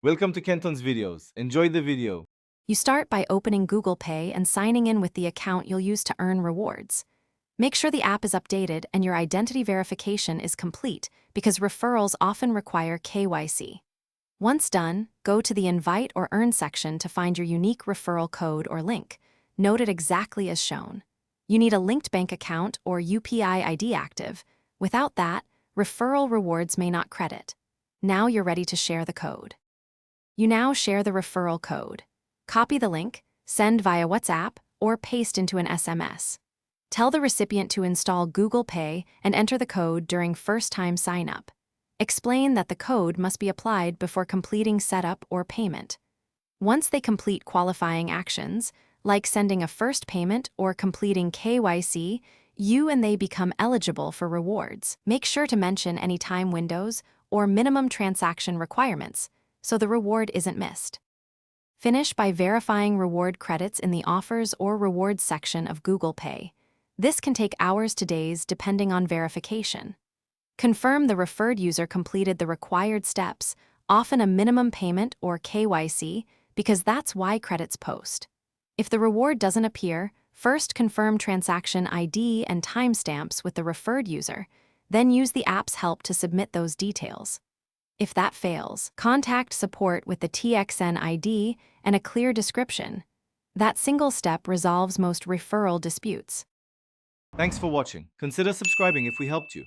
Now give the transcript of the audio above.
Welcome to Kenton's videos. Enjoy the video. You start by opening Google Pay and signing in with the account you'll use to earn rewards. Make sure the app is updated and your identity verification is complete because referrals often require KYC. Once done, go to the Invite or Earn section to find your unique referral code or link. Note it exactly as shown. You need a linked bank account or UPI ID active. Without that, referral rewards may not credit. Now you're ready to share the code. You now share the referral code. Copy the link, send via WhatsApp, or paste into an SMS. Tell the recipient to install Google Pay and enter the code during first-time sign-up. Explain that the code must be applied before completing setup or payment. Once they complete qualifying actions, like sending a first payment or completing KYC, you and they become eligible for rewards. Make sure to mention any time windows or minimum transaction requirements, so the reward isn't missed. Finish by verifying reward credits in the Offers or Rewards section of Google Pay. This can take hours to days depending on verification. Confirm the referred user completed the required steps, often a minimum payment or KYC, because that's why credits post. If the reward doesn't appear, first confirm transaction ID and timestamps with the referred user, then use the app's help to submit those details. If that fails, contact support with the TXN ID and a clear description. That single step resolves most referral disputes. Thanks for watching. Consider subscribing if we helped you.